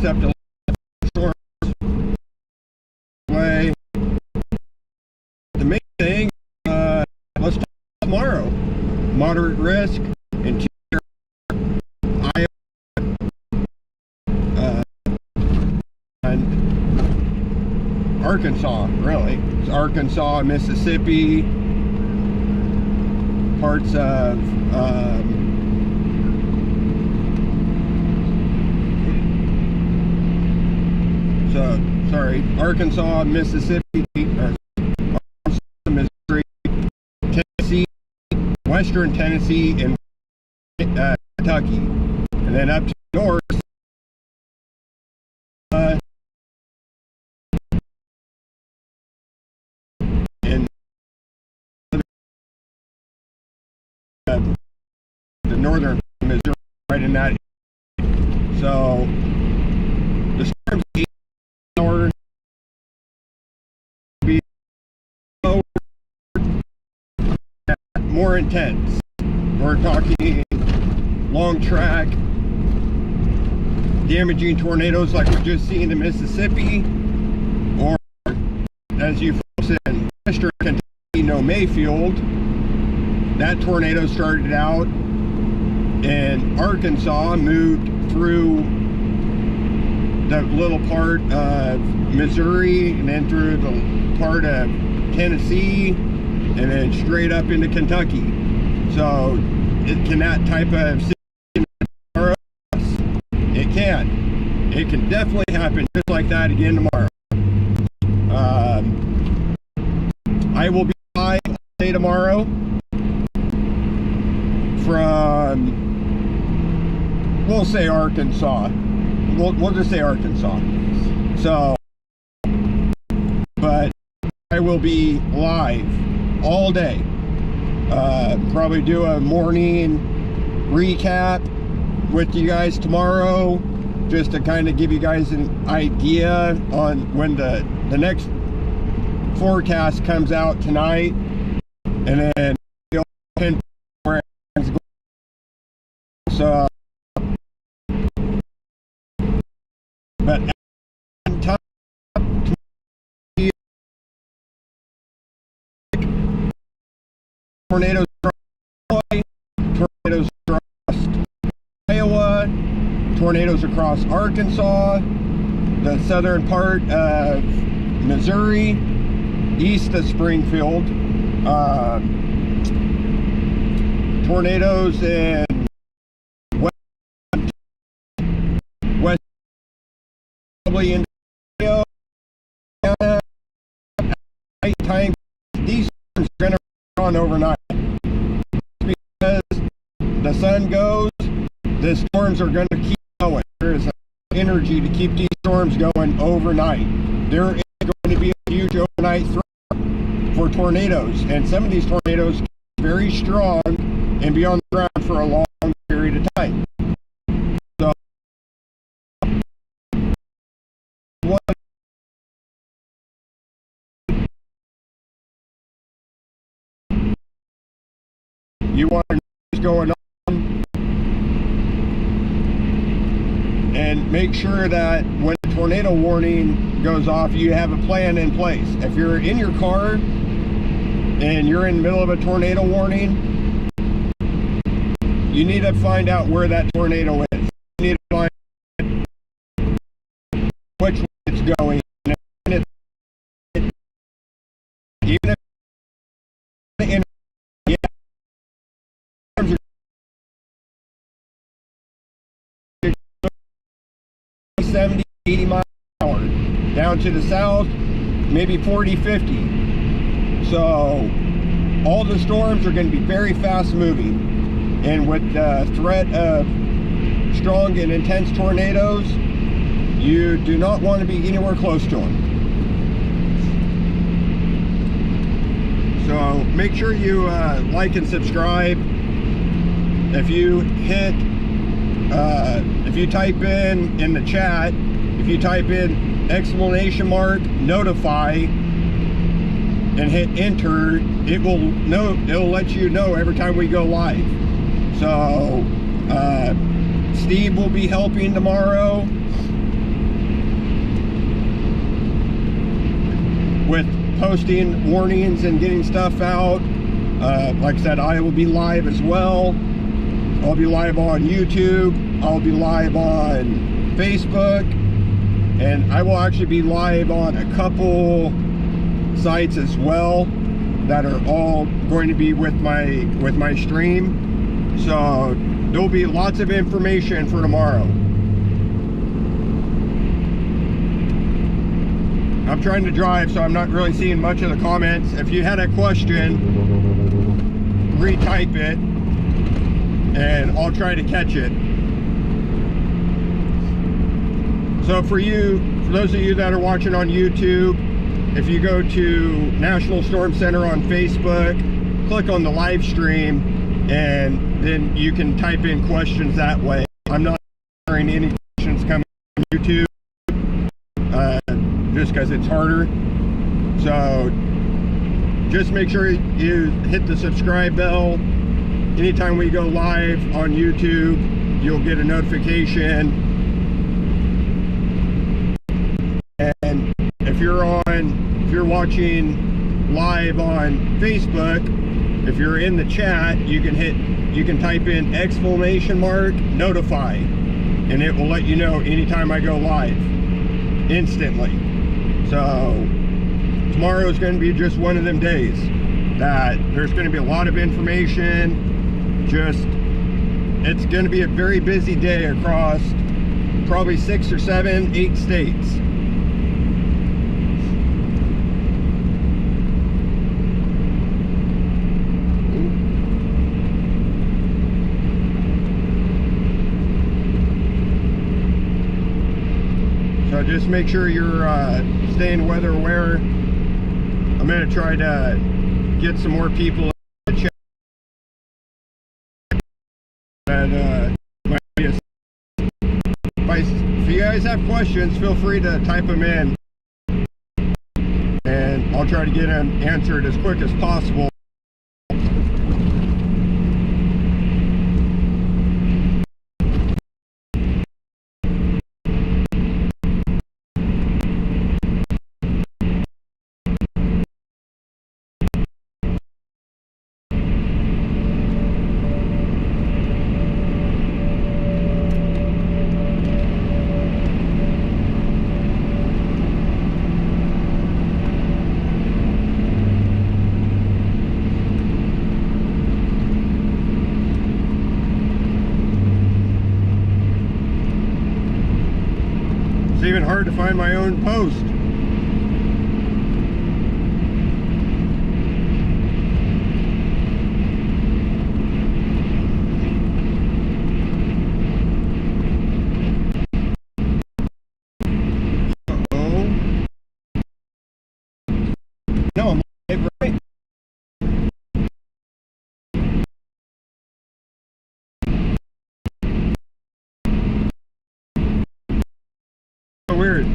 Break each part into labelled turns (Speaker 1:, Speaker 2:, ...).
Speaker 1: intercept a storm way. The main thing, let's talk tomorrow. Moderate risk, interior Iowa, and Arkansas, really. It's Arkansas, Mississippi, parts of Arkansas, Mississippi, Missouri, Tennessee, Western Tennessee, and Kentucky, and then up to north. In the northern Missouri, right in that area. So the storms are be more intense. We're talking long track, damaging tornadoes like we're just seeing in Mississippi, or as you folks in Western Kentucky know, Mayfield. That tornado started out in Arkansas, moved through the little part of Missouri, and then through the part of Tennessee, and then straight up into Kentucky. So can that type of situation tomorrow? It can. It can definitely happen just like that again tomorrow. I will be live all day tomorrow from, we'll say Arkansas. We'll just say Arkansas. So, but I will be live all day. Probably do a morning recap with you guys tomorrow, just to kind of give you guys an idea on when the next forecast comes out tonight, and then you'll pinpoint where it's going. So, but at the time, tornadoes across Illinois, tornadoes across Iowa, tornadoes across Arkansas, the southern part of Missouri, east of Springfield, tornadoes in west, probably in nighttime. These storms are going to run on overnight because the sun goes. The storms are going to keep going. There is energy to keep these storms going overnight. There is going to be a huge overnight threat for tornadoes, and some of these tornadoes are very strong and be on the ground for a long period of time. So you want to know what's going on, and make sure that when the tornado warning goes off, you have a plan in place. If you're in your car and you're in the middle of a tornado warning, you need to find out where that tornado is. You need to find which way it's going. Even if 70, 80 miles an hour. Down to the south, maybe 40, 50. So all the storms are going to be very fast moving. And with the threat of strong and intense tornadoes, you do not want to be anywhere close to them. So make sure you like and subscribe. If you hit if you type in the chat, if you type in exclamation mark notify and hit enter, it'll let you know every time we go live. So Steve will be helping tomorrow, with posting warnings and getting stuff out. Like I said, I will be live as well. I'll be live on YouTube. I'll be live on Facebook. And I will actually be live on a couple sites as well that are all going to be with my stream. So there'll be lots of information for tomorrow. I'm trying to drive, so I'm not really seeing much of the comments. If you had a question, retype it and I'll try to catch it. So for those of you that are watching on YouTube, if you go to National Storm Center on Facebook, click on the live stream, and then you can type in questions that way. I'm not hearing any questions coming on YouTube, just because it's harder. So just make sure you hit the subscribe bell. Anytime we go live on YouTube, you'll get a notification. And if you're watching live on Facebook, if you're in the chat, you can type in !notify, and it will let you know anytime I go live instantly. So tomorrow is going to be just one of them days that there's going to be a lot of information. It's going to be a very busy day across probably 6 or 7, 8 states. So just make sure you're staying weather aware. I'm going to try to get some more people in the chat. If you guys have questions, feel free to type them in, and I'll try to get them answered as quick as possible. It's even hard to find my own post. No, I'm live, right? So weird.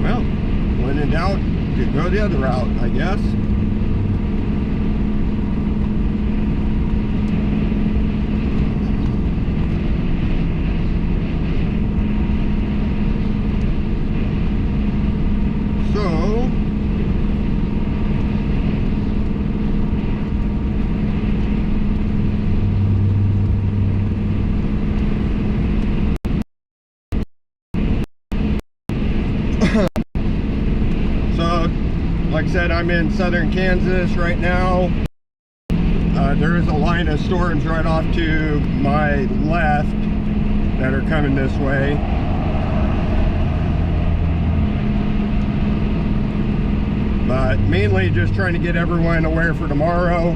Speaker 1: Well, when in doubt, you go the other route, I guess. So, like I said, I'm in southern Kansas right now. There is a line of storms right off to my left that are coming this way. But mainly just trying to get everyone aware for tomorrow.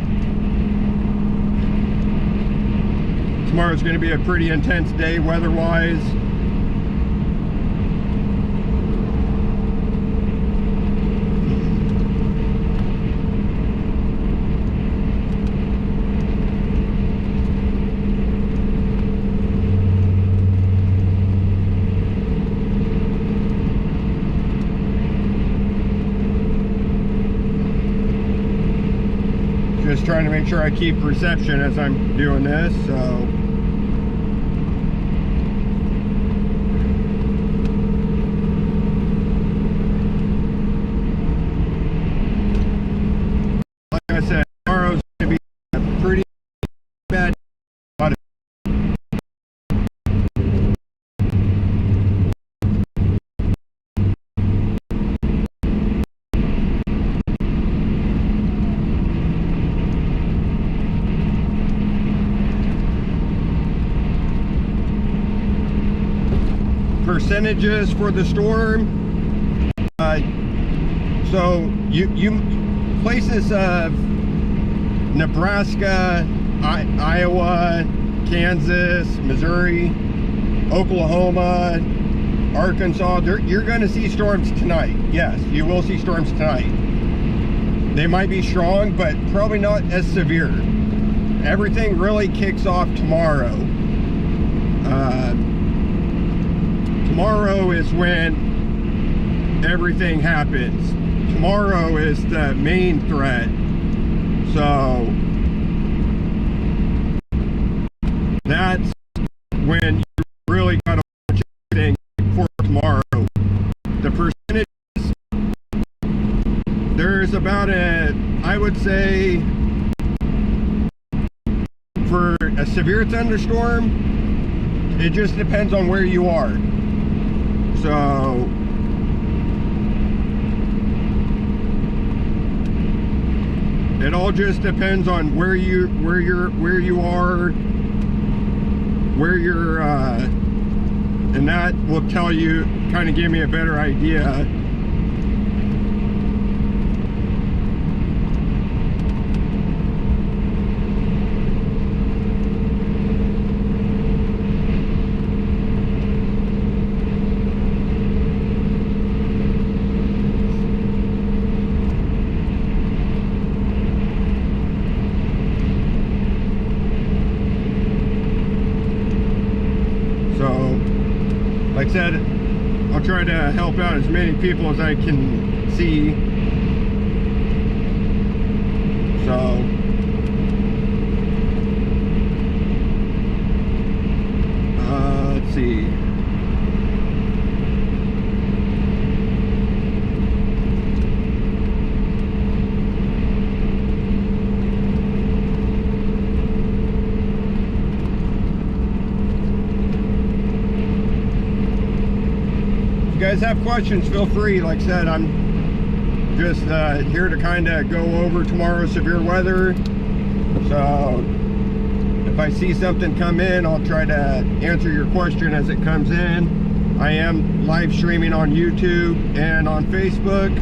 Speaker 1: Tomorrow's going to be a pretty intense day weather-wise. trying to make sure I keep reception as I'm doing this, so. Like I said, tomorrow's going to be a pretty bad. Percentages for the storm. So you places of Nebraska, Iowa, Kansas, Missouri, Oklahoma, Arkansas, you're going to see storms tonight. Yes, you will see storms tonight. They might be strong, but probably not as severe. Everything really kicks off tomorrow. Tomorrow is when everything happens. Tomorrow is the main threat. So that's when you really got to watch everything for tomorrow. The percentages, there's about I would say, for a severe thunderstorm, it just depends on where you are. So it all just depends on where you are, and that will tell you, kind of give me a better idea. Like I said, I'll try to help out as many people as I can see. So let's see. If you guys have questions, feel free. Like I said, I'm just here to kind of go over tomorrow's severe weather. So if I see something come in, I'll try to answer your question as it comes in. I am live streaming on YouTube and on Facebook.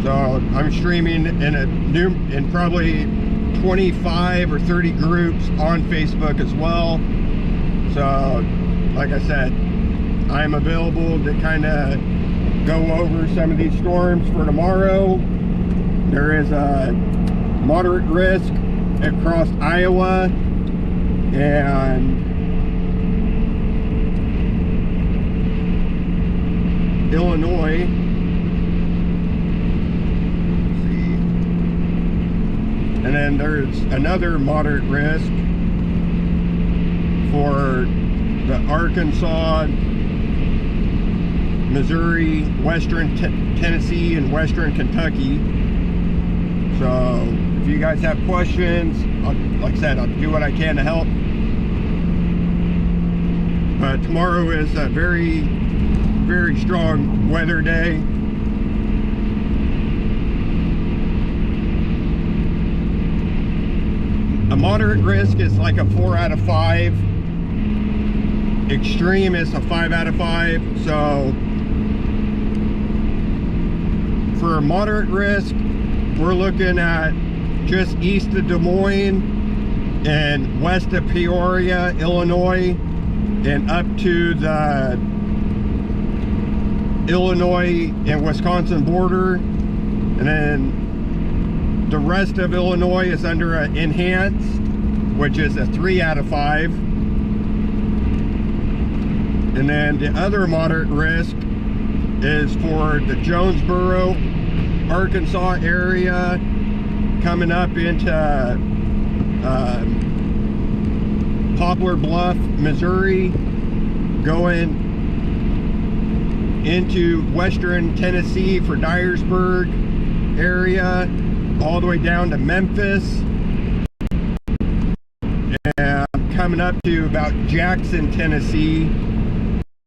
Speaker 1: So I'm streaming in probably 25 or 30 groups on Facebook as well. So like I said, I'm available to kind of go over some of these storms for tomorrow. There is a moderate risk across Iowa and Illinois. And then there's another moderate risk for the Arkansas, Missouri, Western Tennessee, and Western Kentucky. So if you guys have questions, like I said, I'll do what I can to help. But tomorrow is a very, very strong weather day. A moderate risk is like a 4 out of 5. Extreme is a 5 out of 5. So for a moderate risk, we're looking at just east of Des Moines and west of Peoria, Illinois, and up to the Illinois and Wisconsin border. And then the rest of Illinois is under an enhanced, which is a 3 out of 5. And then the other moderate risk is for the Jonesboro, Arkansas area, coming up into Poplar Bluff, Missouri, going into western Tennessee for Dyersburg area, all the way down to Memphis, and coming up to about Jackson, Tennessee,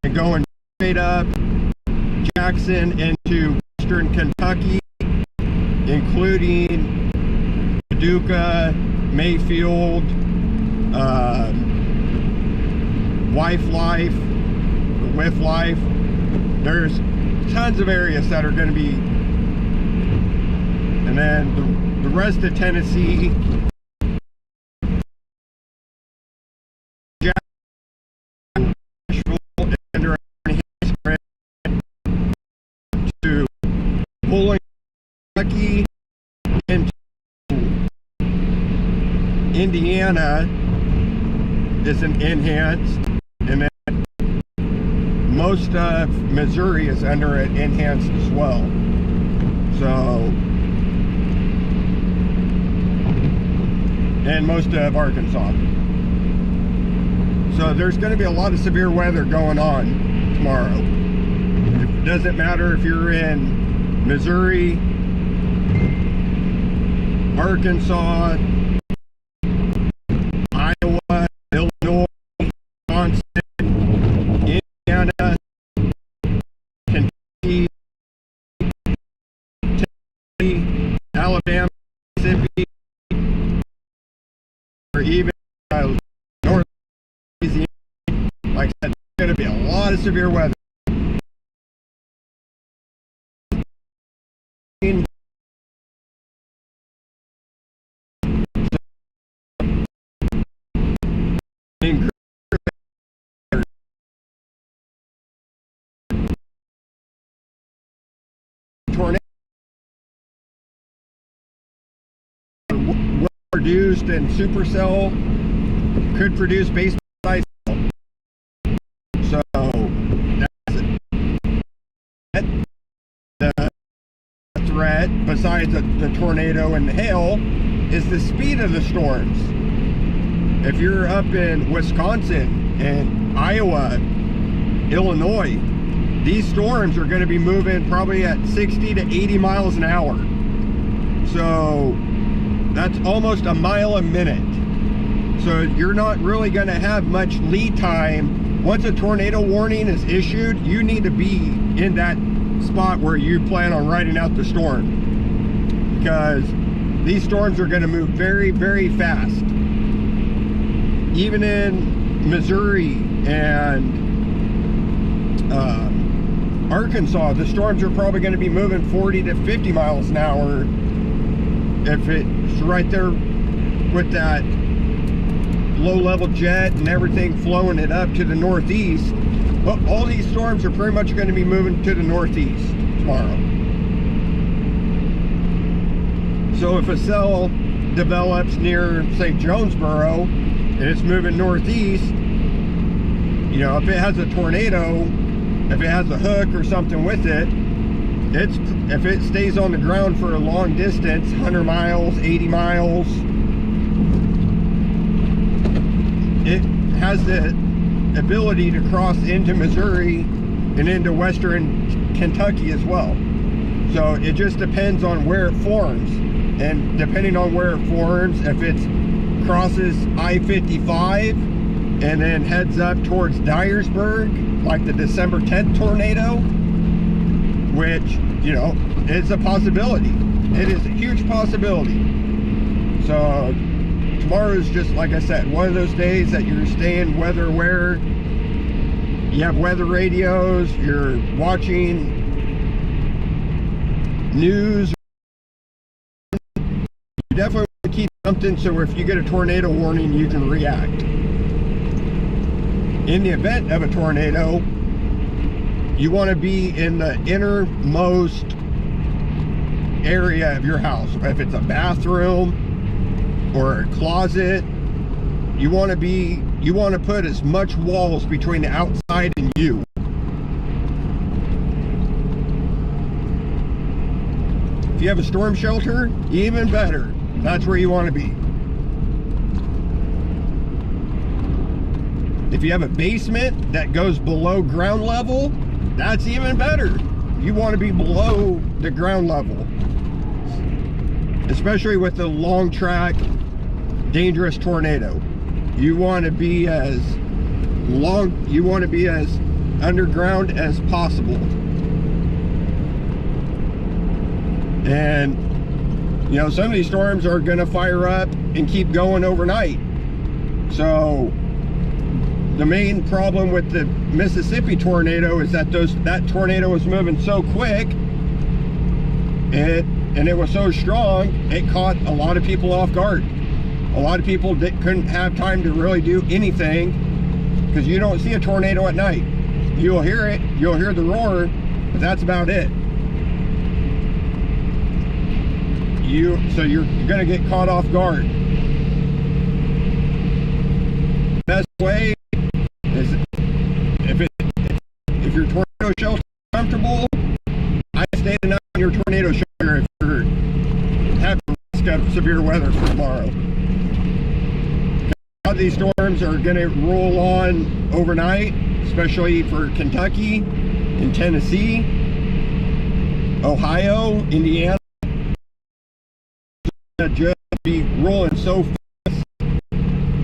Speaker 1: and going straight up Jackson into western Kentucky, including Paducah, Mayfield, With Life. There's tons of areas that are going to be, and then the rest of Tennessee, to Bowling, Kentucky, into Indiana is an enhanced, and then most of Missouri is under an enhanced as well. So, and most of Arkansas. So there's going to be a lot of severe weather going on tomorrow. It doesn't matter if you're in Missouri, Arkansas, Iowa, Illinois, Wisconsin, Indiana, Kentucky, Tennessee, Alabama, Mississippi, or even North Louisiana. Like I said, there's going to be a lot of severe weather. Tornado well produced and supercell could produce baseball size. So that's the threat, besides the tornado and the hail, is the speed of the storms. If you're up in Wisconsin and Iowa, Illinois, these storms are going to be moving probably at 60 to 80 miles an hour. So that's almost a mile a minute. So you're not really going to have much lead time. Once a tornado warning is issued, you need to be in that spot where you plan on riding out the storm, because these storms are going to move very, very fast. Even in Missouri and Arkansas, the storms are probably going to be moving 40 to 50 miles an hour if it's right there with that low-level jet and everything flowing it up to the northeast. But all these storms are pretty much going to be moving to the northeast tomorrow. So if a cell develops near, say, Jonesboro, and it's moving northeast, you know, if it has a tornado, if it has a hook or something with it, if it stays on the ground for a long distance, 100 miles, 80 miles, it has the ability to cross into Missouri and into western Kentucky as well. So it just depends on where it forms, and depending on where it forms, if it crosses I-55 and then heads up towards Dyersburg, like the December 10th tornado, which, you know, is a possibility. It is a huge possibility. So tomorrow is just, like I said, one of those days that you're staying weather aware. You have weather radios, you're watching news. You definitely want to keep something so if you get a tornado warning, you can react. In the event of a tornado, you want to be in the innermost area of your house. If it's a bathroom or a closet, you want to put as much walls between the outside and you. If you have a storm shelter, even better. That's where you want to be. If you have a basement that goes below ground level, that's even better. You want to be below the ground level, especially with the long track, dangerous tornado. You want to be as underground as possible. And you know, some of these storms are going to fire up and keep going overnight. So the main problem with the Mississippi tornado is that that tornado was moving so quick, and it was so strong, it caught a lot of people off guard. A lot of people couldn't have time to really do anything, because you don't see a tornado at night. You'll hear it, you'll hear the roar, but that's about it. So you're gonna get caught off guard. Best way is if your tornado shelter is comfortable, I stay the night in your tornado shelter if you're having risk of severe weather for tomorrow. A lot of these storms are gonna roll on overnight, especially for Kentucky and Tennessee, Ohio, Indiana. Just be rolling so fast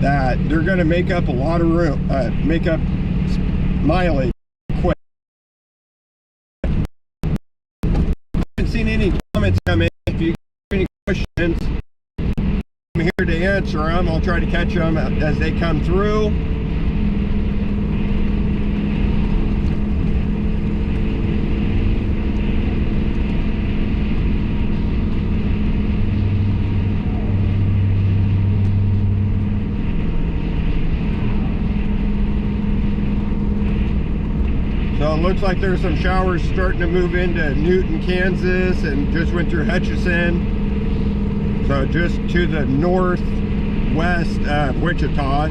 Speaker 1: that they're going to make up a lot of room, make up mileage quick. I haven't seen any comments come in. If you have any questions, I'm here to answer them. I'll try to catch them as they come through. So it looks like there's some showers starting to move into Newton, Kansas, and just went through Hutchinson. So just to the northwest of Wichita.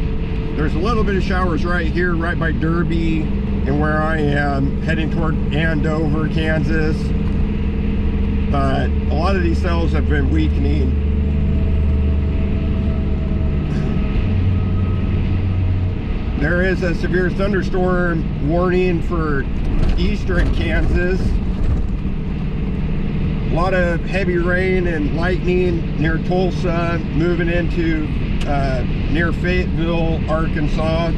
Speaker 1: There's a little bit of showers right here, right by Derby, and where I am, heading toward Andover, Kansas. But a lot of these cells have been weakening. There is a severe thunderstorm warning for eastern Kansas. A lot of heavy rain and lightning near Tulsa, moving into near Fayetteville, Arkansas,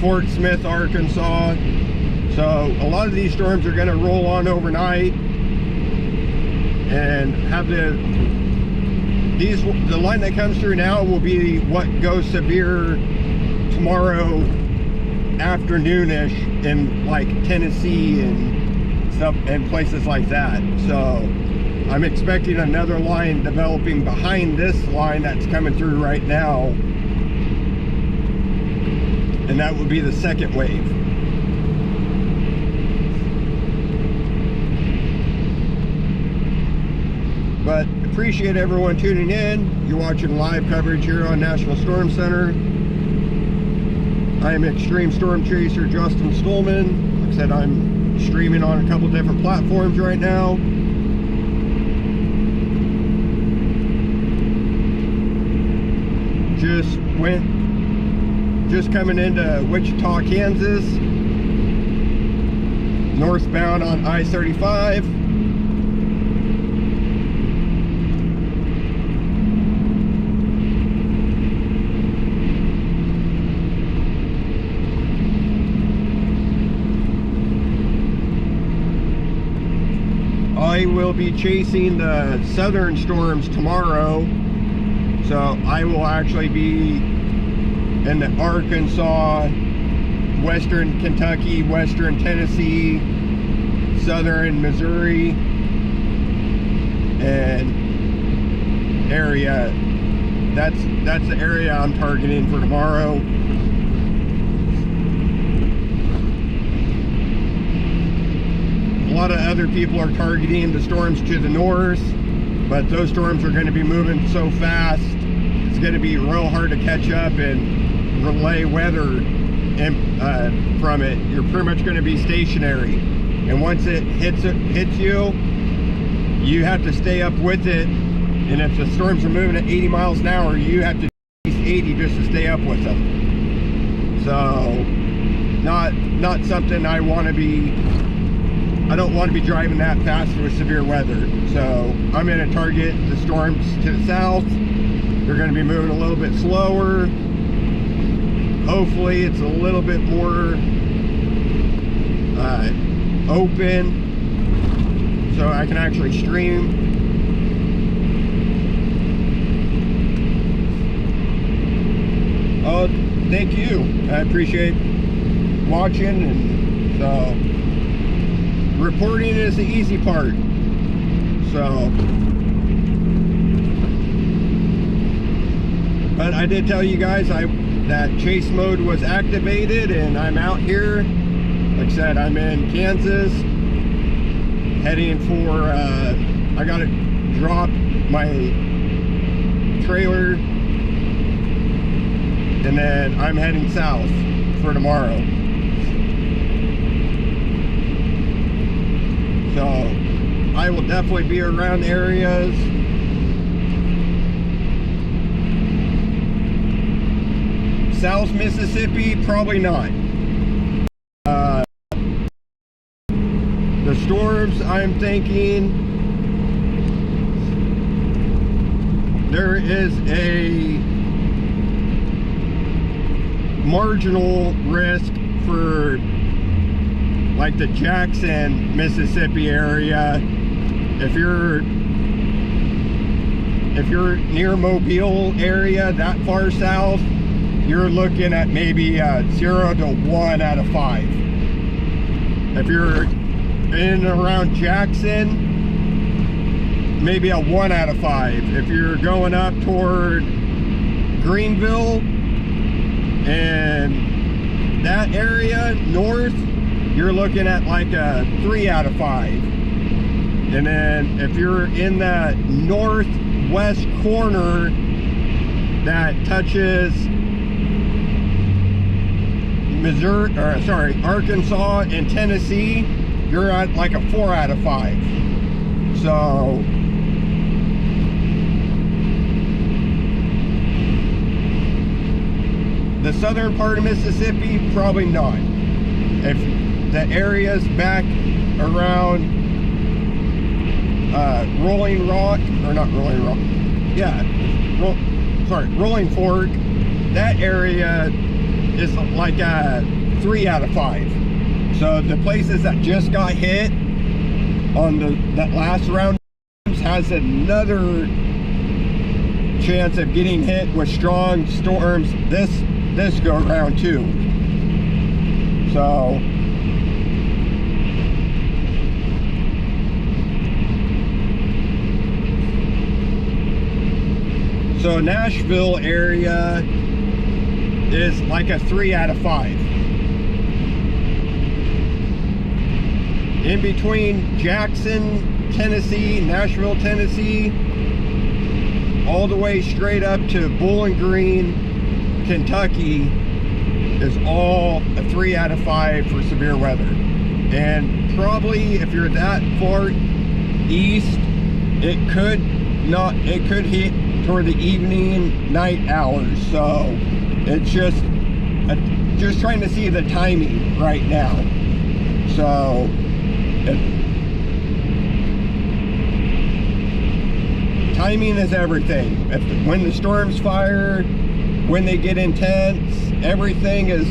Speaker 1: Fort Smith, Arkansas. So a lot of these storms are going to roll on overnight and have the line that comes through now will be what goes severe tomorrow afternoonish in like Tennessee and stuff and places like that. So I'm expecting another line developing behind this line that's coming through right now, and that would be the second wave. But appreciate everyone tuning in. You're watching live coverage here on National Storm Center. I am Extreme Storm Chaser Justin Stolman. Like I said, I'm streaming on a couple different platforms right now. Just coming into Wichita, Kansas, northbound on I-35. I will be chasing the southern storms tomorrow, so I will actually be in the Arkansas, western Kentucky, western Tennessee, southern Missouri and area. That's the area I'm targeting for tomorrow. A lot of other people are targeting the storms to the north, but those storms are going to be moving so fast, it's going to be real hard to catch up and relay weather from it. You're pretty much going to be stationary, and once it hits you, you have to stay up with it, and if the storms are moving at 80 miles an hour, you have to at least 80 just to stay up with them. So not something I want to be. I don't want to be driving that fast with severe weather. So I'm going to target the storms to the south. They're going to be moving a little bit slower. Hopefully it's a little bit more open, so I can actually stream. Oh, thank you. I appreciate watching, and so reporting is the easy part. So, but I did tell you guys that chase mode was activated, and I'm out here. Like I said, I'm in Kansas, heading for, I gotta drop my trailer, and then I'm heading south for tomorrow. So I will definitely be around areas. South Mississippi, probably not. The storms, I'm thinking there is a marginal risk for like the Jackson, Mississippi area. If you're near Mobile area, that far south, you're looking at maybe 0 to 1 out of 5. If you're in and around Jackson, maybe a 1 out of 5. If you're going up toward Greenville and that area north, you're looking at like a 3 out of 5. And then if you're in that northwest corner that touches Arkansas and Tennessee, you're at like a 4 out of 5. So the southern part of Mississippi, probably not. If the areas back around Rolling Rock, or not Rolling Rock, yeah, Rolling Fork, that area is like a 3 out of 5. So the places that just got hit on that last round has another chance of getting hit with strong storms this go around too. So Nashville area is like a 3 out of 5. In between Jackson, Tennessee, Nashville, Tennessee, all the way straight up to Bowling Green, Kentucky, is all a 3 out of 5 for severe weather. And probably if you're that far east, it could hit toward the evening, night hours. So it's just trying to see the timing right now. So timing is everything. When the storms fire, when they get intense, everything is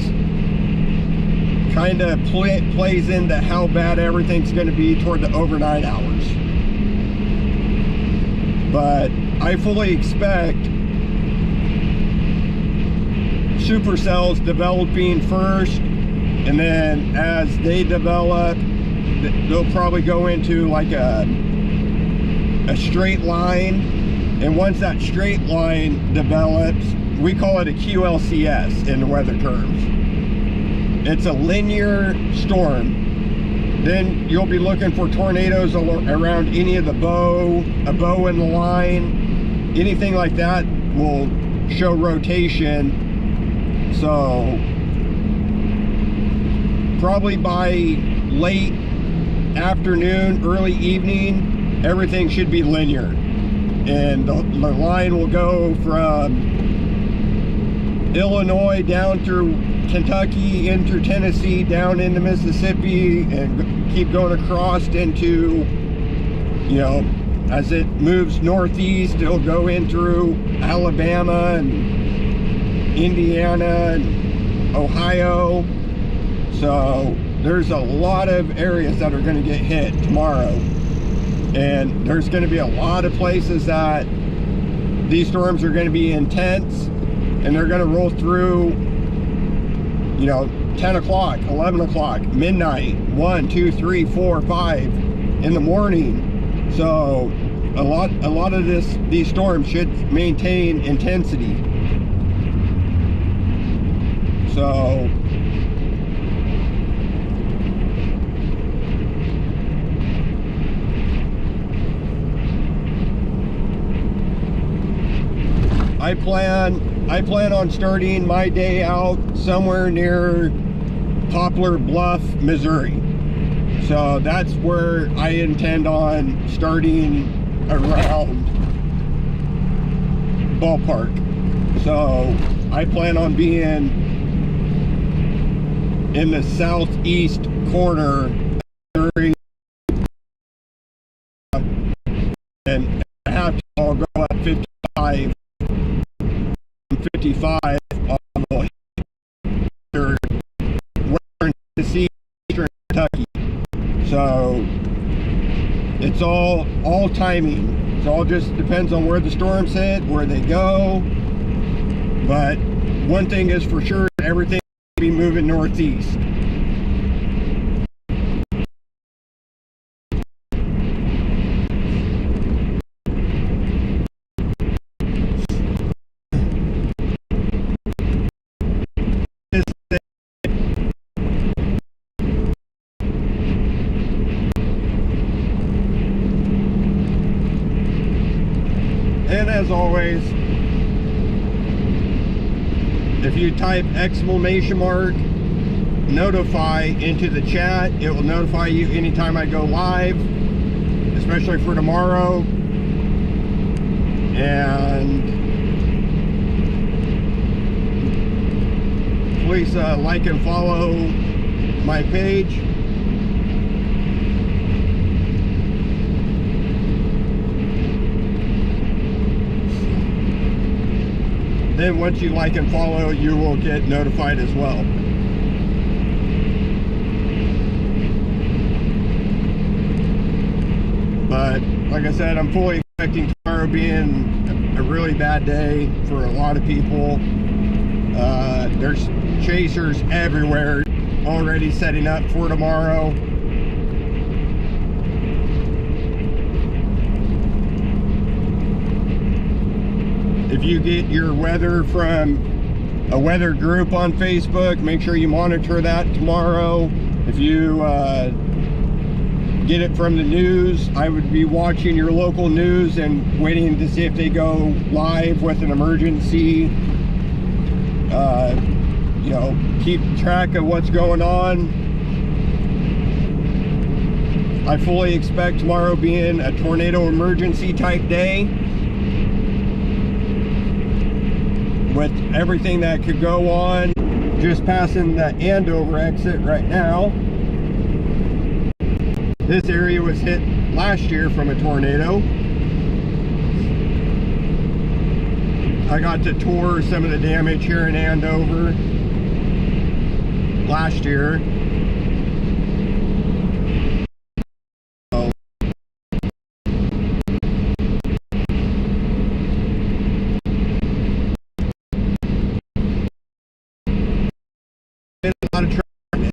Speaker 1: kind of plays into how bad everything's going to be toward the overnight hours. But I fully expect supercells developing first, and then as they develop, they'll probably go into like a straight line, and once that straight line develops, we call it a QLCS in the weather terms. It's a linear storm. Then you'll be looking for tornadoes around any of a bow in the line, anything like that will show rotation. So probably by late afternoon, early evening, everything should be linear. And the line will go from Illinois down through Kentucky, into Tennessee, down into Mississippi, and keep going across into, you know, as it moves northeast, it'll go in through Alabama and Indiana and Ohio. So there's a lot of areas that are going to get hit tomorrow. And there's going to be a lot of places that these storms are going to be intense, and they're going to roll through, you know, 10 o'clock, 11 o'clock, midnight, 1, 2, 3, 4, 5 in the morning. So a lot of these storms should maintain intensity. So I plan on starting my day out somewhere near Poplar Bluff, Missouri. So that's where I intend on starting around ballpark. So I plan on being in the southeast corner of Missouri, and I have to all go at 55 on the western Tennessee, eastern Kentucky. So it's all timing. It all just depends on where the storms hit, where they go. But one thing is for sure, everything will be moving northeast. And as always, if you type exclamation mark notify into the chat, it will notify you anytime I go live, especially for tomorrow. And please like and follow my page. Then once you like and follow, you will get notified as well. But like I said, I'm fully expecting tomorrow being a really bad day for a lot of people. There's chasers everywhere already setting up for tomorrow. If you get your weather from a weather group on Facebook, make sure you monitor that tomorrow. If you get it from the news, I would be watching your local news and waiting to see if they go live with an emergency. You know, keep track of what's going on. I fully expect tomorrow being a tornado emergency type day, with everything that could go on. Just passing the Andover exit right now. This area was hit last year from a tornado. I got to tour some of the damage here in Andover last year. A lot of traffic in.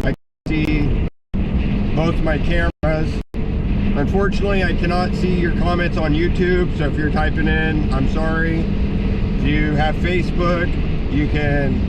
Speaker 1: I can see both my cameras. Unfortunately, I cannot see your comments on YouTube, so if you're typing in, I'm sorry. If you have Facebook, you can